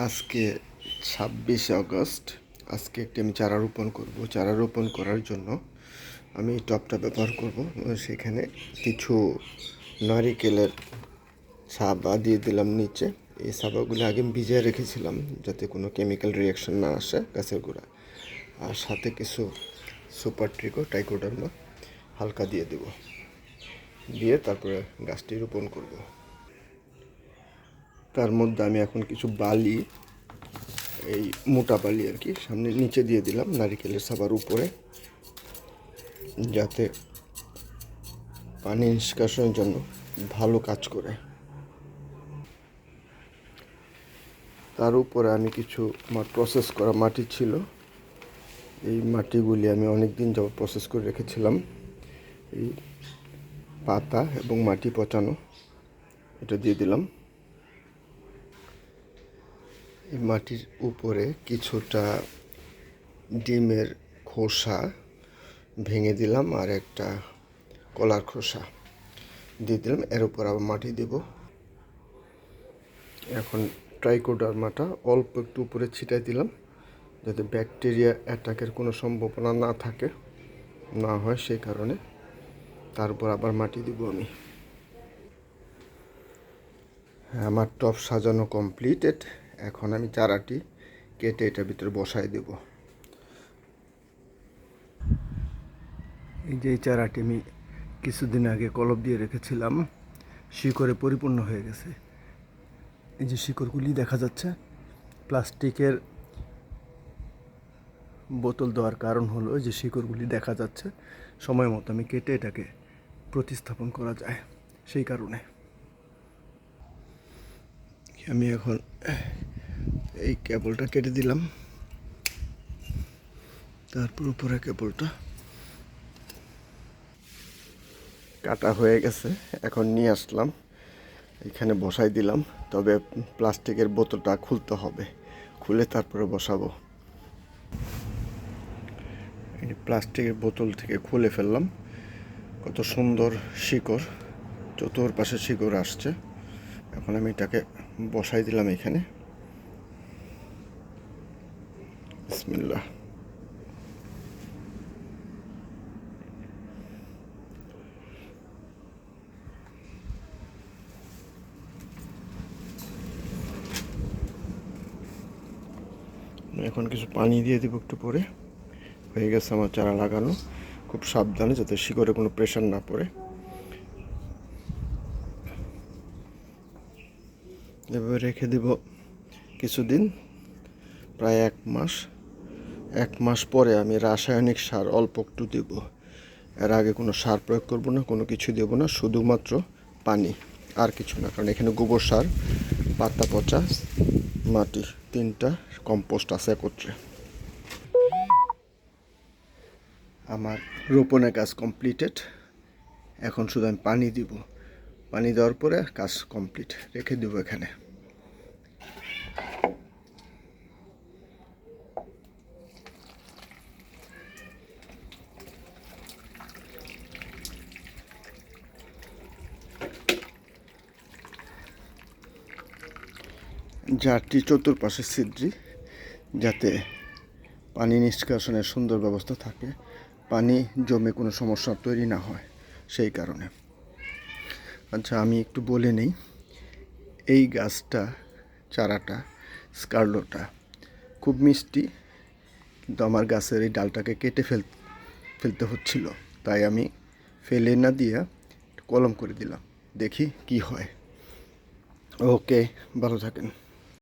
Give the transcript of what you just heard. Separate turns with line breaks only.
আজকে 26 আগস্ট। আজকে একটি আমি চারা রোপণ করব। চারা রোপণ করার জন্য আমি টবটা ব্যবহার করব। সেখানে কিছু নারিকেলের সাবা দিয়ে দিলাম নিচে। এই সাবাগুলো আগে ভিজিয়ে রেখেছিলাম যাতে কোনো কেমিক্যাল রিয়াকশন না আসে গাছের গোড়া। আর সাথে কিছু সুপার ট্রাইকোডার্মা হালকা দিয়ে দেব, দিয়ে তারপরে গাছটি রোপণ করব। তার মধ্যে আমি এখন কিছু বালি, এই মোটা বালি আর কি, সামনে নিচে দিয়ে দিলাম নারিকেলের সাবার উপরে, যাতে পানি নিষ্কাশনের জন্য ভালো কাজ করে। তার উপরে আমি কিছু আমার প্রসেস করা মাটি ছিল, এই মাটিগুলি আমি অনেক দিন যাবত প্রসেস করে রেখেছিলাম। এই পাতা এবং মাটি পচানো এটা দিয়ে দিলাম। এই মাটির উপরে কিছুটা ডিমের খোসা ভেঙে দিলাম, আর একটা কলার খোসা দিয়ে দিলাম। এর উপর আবার মাটি দেব। এখন ট্রাইকোডার্মাটা অল্প একটু উপরে ছিটাই দিলাম, যাতে ব্যাকটেরিয়া অ্যাটাকের কোনো সম্ভাবনা না হয় সেই কারণে। তারপর আবার মাটি দিব আমি। আমার টব সাজানো কমপ্লিটেড। এখন আমি চারাটি কেটে এটার ভিতরে বসাই দেব। এই যে এই চারাটি আমি কিছুদিন আগে কলপ দিয়ে রেখেছিলাম, শিকড়ে পরিপূর্ণ হয়ে গেছে। এই যে শিকড়গুলি দেখা যাচ্ছে। প্লাস্টিকের বোতল দেওয়ার কারণ হলো যে শিকড়গুলি দেখা যাচ্ছে। সময় মতো আমি কেটে এটাকে প্রতিস্থাপন করা যায় সেই কারণে। আমি এখন এই কেবলটা কেটে দিলাম, তারপর উপরে কেবলটা কাটা হয়ে গেছে। এখন নিয়ে আসলাম, এখানে বসাই দিলাম। তবে প্লাস্টিকের বোতলটা খুলতে হবে, খুলে তারপরে বসাবো। এই প্লাস্টিকের বোতল থেকে খুলে ফেললাম। কত সুন্দর শিকড়, চতুর্পাশে শিকড় আসছে। এখন আমি এটাকে বসাই দিলাম এখানে। বিসমিল্লাহ। এখন কিছু পানি দিয়ে দিব একটু পরে। হয়ে গেছে আমার চারা লাগানো। খুব সাবধানে, যাতে শিকড়ে কোনো প্রেশার না পড়ে। এভাবে রেখে দেব কিছুদিন, প্রায় 1 মাস। 1 মাস পরে আমি রাসায়নিক সার অল্প একটু দেব। এর আগে কোনো সার প্রয়োগ করব না, কোনো কিছু দেব না, শুধুমাত্র পানি, আর কিছু না। কারণ এখানে গোবর সার, পাতা পচা মাটি, 3টা কম্পোস্ট আছে একত্রে। আমার রোপণের কাজ কমপ্লিটেড। এখন শুধু আমি পানি দিব। পানি দেওয়ার পরে কাজ কমপ্লিট, রেখে দেব এখানে। জারটি চতুর্পাশে ছিদ্রি, যাতে পানি নিষ্কাশনের সুন্দর ব্যবস্থা থাকে, পানি জমে কোনো সমস্যা তৈরি না হয় সেই কারণে। আচ্ছা, আমি একটু বলে নেই, এই গাছটা, চারাটা স্কারলোটা খুব মিষ্টি, কিন্তু আমার গাছের এই ডালটাকে কেটে ফেলতে হচ্ছিল, তাই আমি ফেলে না দিয়ে কলম করে দিলাম। দেখি কি হয়। ওকে, ভালো থাকেন।